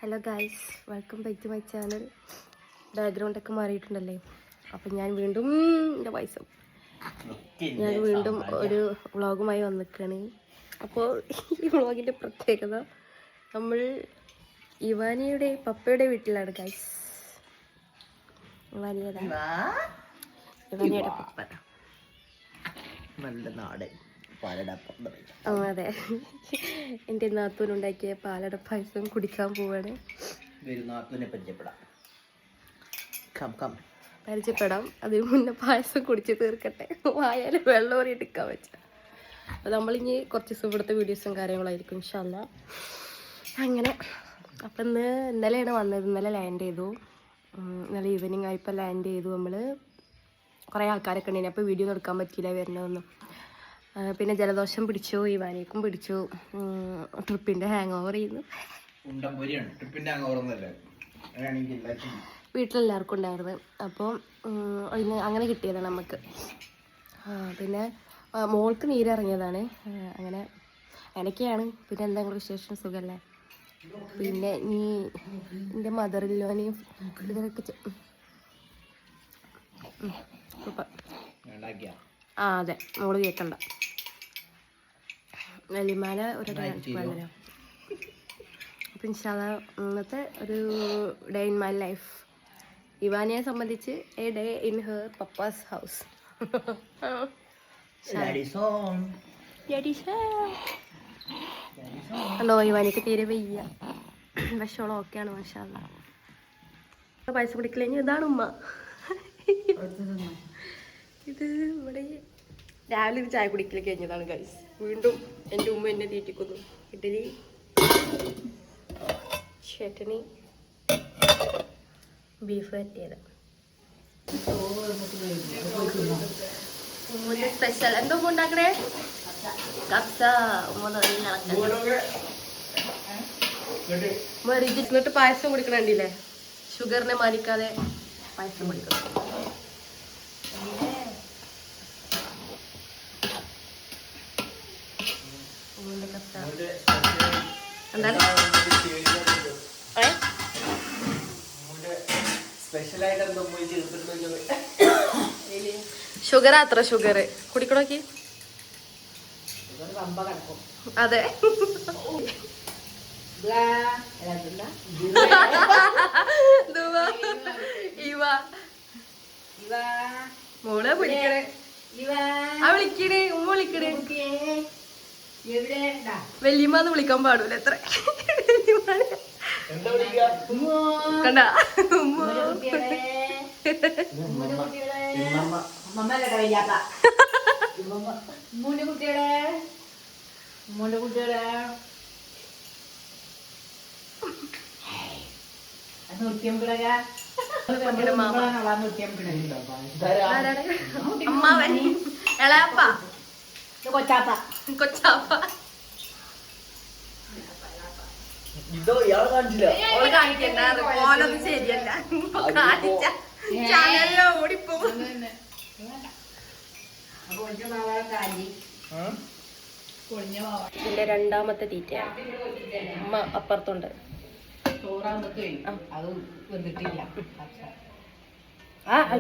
Hello guys, welcome back to my channel. ബാക്ക്ഗ്രൗണ്ടൊക്കെ മാറിയിട്ടുണ്ടല്ലേ. അപ്പം ഞാൻ വീണ്ടും ഒരു വ്ളോഗുമായി വന്നിരിക്കുകയാണ്. അപ്പോൾ ഈ വ്ളോഗിൻ്റെ പ്രത്യേകത, നമ്മൾ ഇവാനിയുടെ പപ്പയുടെ വീട്ടിലാണ് ഗൈസ്. ഇവാനിയുടെ പപ്പ നല്ല നാടൻ പാലടപ്പം. അതെ, എൻ്റെ നാത്തൂനുണ്ടാക്കിയ പാലട പായസം കുടിക്കാൻ പോവാണ്. പരിചയപ്പെടാം. അതിന് മുന്നേ പായസം കുടിച്ച് തീർക്കട്ടെ. വായാലും വെള്ളം എടുക്കാൻ വെച്ച. അപ്പോൾ നമ്മളിനി കുറച്ച് ദിവസം ഇവിടുത്തെ വീഡിയോസും കാര്യങ്ങളായിരിക്കും ഇൻഷാ അല്ലാ. അങ്ങനെ അപ്പം ഇന്നലെയാണ് വന്നത്. ഇന്നലെ ലാൻഡ് ചെയ്തു. ഇന്നലെ ഈവനിങ് ആയപ്പോൾ ലാൻഡ് ചെയ്തു. നമ്മൾ കുറേ ആൾക്കാരൊക്കെ ഉണ്ടായിരുന്നു. അപ്പോൾ വീഡിയോ എടുക്കാൻ പറ്റിയില്ല വരുന്നതൊന്നും. പിന്നെ ജലദോഷം പിടിച്ചു, ഇവാനിക്കും പിടിച്ചു. ട്രിപ്പിൻ്റെ ഹാങ് ഓവർ ചെയ്യുന്നു. വീട്ടിലെല്ലാവർക്കും ഉണ്ടായിരുന്നു. അപ്പോൾ അതിന് അങ്ങനെ കിട്ടിയതാണ് നമുക്ക്. പിന്നെ മോൾക്ക് നീരിറങ്ങിയതാണ്. അങ്ങനെ എനിക്കാണ്. പിന്നെ എന്താ വിശേഷം, സുഖമല്ലേ? പിന്നെ നീ എൻ്റെ മദറില്ലോനെയും ഇവരൊക്കെ അതെ, മോള് കേൾക്കണ്ട. വലിയമാല ഒരു വളരെ. അപ്പം ഇൻഷാ അല്ലാ ഇന്നത്തെ ഒരു ഡേ ഇൻ മൈ ലൈഫ്. ഇവാനിയെ സംബന്ധിച്ച് a day in her papa's house. Hello, ഇവാനിക്ക് തീരെ വയ്യ. വിഷമോളം ഓക്കെയാണ് മാഷാ അല്ലാ. പൈസ കുടിക്കലെങ്കിൽ ഇതാണ് ഉമ്മ. ഇത് ഇവിടെ രാവിലെ ഒരു ചായ കുടിക്കൽ കഴിഞ്ഞതാണ് ഗൈസ്. വീണ്ടും എൻ്റെ ഉമ്മ എന്നെ തീറ്റിക്കുന്നു. ഇഡലി, ചട്നി, ബീഫ് വരട്ടിയത്. ഉമ്മുൻ്റെ സ്പെഷ്യൽ എന്തോ ഉണ്ടാക്കണേ? കപ്സ. എന്നിട്ട് പായസം കുടിക്കണണ്ടില്ലേ? ഷുഗറിനെ മാനിക്കാതെ പായസം കുടിക്കണം. ഷുഗർ അത്ര ഷുഗർ കുടിക്കണോക്കി. അതെ, മോളെ വിളിക്കണേ. വിളിക്കണേ, ഉമ്മ വിളിക്കണേ. വല്യമ്മന്ന് വിളിക്കാൻ പാടൂല എത്ര. കണ്ട അമ്മാവൻ എളാപ്പ കൊച്ചാപ്പ കൊച്ചാപ്പ. കാണിക്കണ്ട, പോലൊന്നും ശരിയല്ല. കാണിച്ച ചാനലിലോ ഓടിപ്പോവും. ഇതിന്റെ രണ്ടാമത്തെ തീറ്റയാണ്. അമ്മ അപ്പുറത്തുണ്ട്.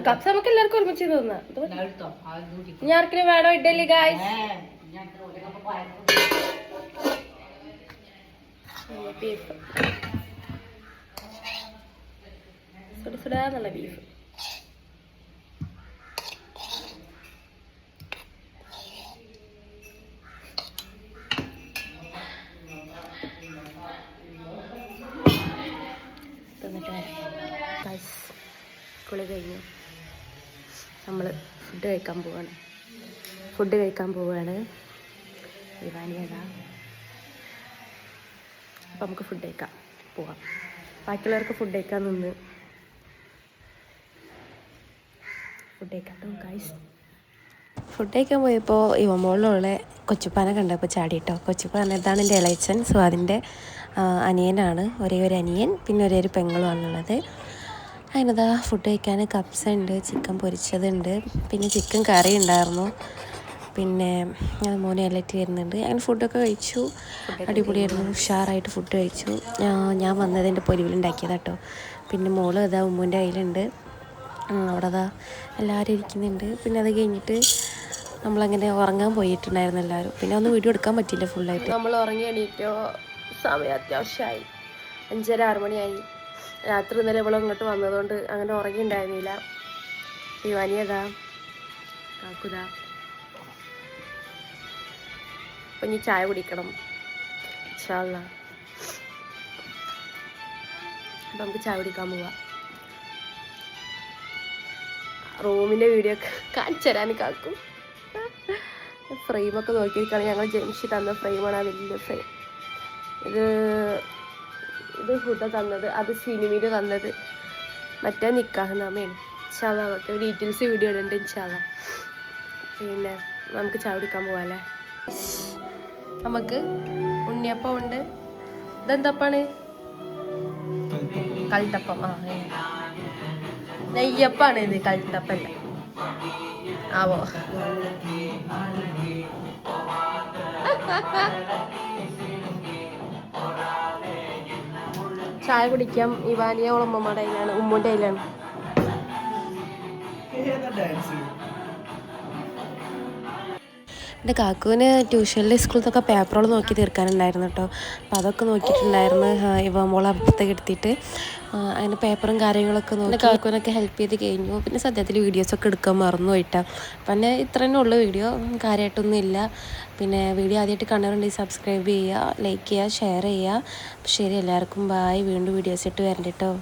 കപ്സ നമുക്ക് എല്ലാവർക്കും ഒരുമിച്ച് തോന്നാ. ഇനി ആർക്കും വേണോ ഇഡലി ഗായ്സ്? ബീഫ് സുടാന്നുള്ള ബീഫ്. കുളി കഴിഞ്ഞു. നമ്മൾ ഫുഡ് കഴിക്കാൻ പോവാണ്. ഇവാനിയതാ. അപ്പം നമുക്ക് ഫുഡ് കഴിക്കാം പോവാം. ബാക്കിയുള്ളവർക്ക് ഫുഡ് കഴിക്കാൻ നിന്ന് ഫുഡ് കഴിക്കാൻ പോയപ്പോൾ ഇവമോളിലുള്ള കൊച്ചുപ്പാനെ കണ്ടപ്പോൾ ചാടിയിട്ടോ. കൊച്ചുപ്പാൻ ഇതാണ് എൻ്റെ ഇളയച്ചൻ സ്വാതിൻ്റെ അനിയനാണ്. ഒരേ ഒരു അനിയൻ, പിന്നെ ഒരേ ഒരു പെങ്ങളുമാണുള്ളത്. അതിനതാ ഫുഡ് കഴിക്കാൻ കപ്സ ഉണ്ട്, ചിക്കൻ പൊരിച്ചതുണ്ട്, പിന്നെ ചിക്കൻ കറി ഉണ്ടായിരുന്നു. പിന്നെ മോനെ എല്ലാം വരുന്നുണ്ട്. അങ്ങനെ ഫുഡൊക്കെ കഴിച്ചു. അടിപൊളിയായിരുന്നു. ഉഷാറായിട്ട് ഫുഡ് കഴിച്ചു. ഞാൻ വന്നത് എൻ്റെ പൊലിവിലുണ്ടാക്കിയത് കേട്ടോ. പിന്നെ മോള് ഇതാ ഉമ്മുൻ്റെ കയ്യിലുണ്ട്. അവിടെ അതാ എല്ലാവരും ഇരിക്കുന്നുണ്ട്. പിന്നെ അത് കഴിഞ്ഞിട്ട് നമ്മളങ്ങനെ ഉറങ്ങാൻ പോയിട്ടുണ്ടായിരുന്നു എല്ലാവരും. പിന്നെ ഒന്നും വീഡിയോ എടുക്കാൻ പറ്റിയില്ല ഫുള്ളായിട്ട്. നമ്മൾ ഉറങ്ങി എണീറ്റോ സമയം അത്യാവശ്യമായി 5:30-6 മണിയായി. രാത്രി ഇന്നലെ ഇവിടെ ഇങ്ങോട്ട് വന്നതുകൊണ്ട് അങ്ങനെ ഉറങ്ങിയിട്ടുണ്ടായിരുന്നില്ല. ഇവാനിയതാ കാക്കുതാ. അപ്പം ഇനി ചായ കുടിക്കണം ഇൻഷാ അല്ലാ. അപ്പം നമുക്ക് ചായ കുടിക്കാൻ പോവാം. റൂമിൻ്റെ വീഡിയോ ഒക്കെ കാണിച്ചു തരാൻ കാക്കും. ഫ്രെയിമൊക്കെ നോക്കിയിരിക്കുകയാണ്. ഞങ്ങൾ ജംഷി തന്ന ഫ്രെയിമാണ്, ആ വലിയ ഫ്രെയിം. ഇത് ഹുദ തന്നത്, അത് സിനിമയിൽ തന്നത്, മറ്റേ നിക്കാഹ് നാമയാണ്. ഇൻഷാ അല്ലാ നമുക്ക് ഡീറ്റെയിൽസ് വീഡിയോ ഇടുന്നുണ്ട് ഇൻഷാ അല്ലാ. പിന്നെ നമുക്ക് ചായ കുടിക്കാൻ പോവാല്ലേ. നമുക്ക് ഉണ്ണിയപ്പം ഉണ്ട്. ഇതെന്തപ്പാണ്? കൽത്തപ്പം. നെയ്യപ്പാണ് ഇത്, കൽത്തപ്പല്ല ആവോ. ചായ കുടിക്കാം. ഇവാനിയ ഉമ്മമ്മയുടെ കയ്യിലാണ്, ഉമ്മൂൻ്റെ കയ്യിലാണ്. എൻ്റെ കാക്കുവിന് ട്യൂഷനിൽ സ്കൂളിലൊക്കെ പേപ്പറുകൾ നോക്കി തീർക്കാനുണ്ടായിരുന്നു കേട്ടോ. അപ്പോൾ അതൊക്കെ നോക്കിയിട്ടുണ്ടായിരുന്നു. ഇവ മോളെ അപ്പുറത്തേക്ക് എടുത്തിട്ട് അങ്ങനെ പേപ്പറും കാര്യങ്ങളൊക്കെ നോക്കി കാക്കുവിനൊക്കെ ഹെൽപ്പ് ചെയ്ത് കഴിഞ്ഞു. പിന്നെ സത്യത്തിൽ വീഡിയോസൊക്കെ എടുക്കാൻ മറന്നു പോയിട്ടാണ്. പിന്നെ ഇത്ര തന്നെ ഉള്ളു വീഡിയോ, കാര്യമായിട്ടൊന്നും ഇല്ല. പിന്നെ വീഡിയോ ആദ്യമായിട്ട് കാണാറുണ്ടെങ്കിൽ സബ്സ്ക്രൈബ് ചെയ്യുക, ലൈക്ക് ചെയ്യുക, ഷെയർ ചെയ്യുക. ശരി, എല്ലാവർക്കും ബായ്. വീണ്ടും വീഡിയോസ് ഇട്ട് വരണ്ട കേട്ടോ.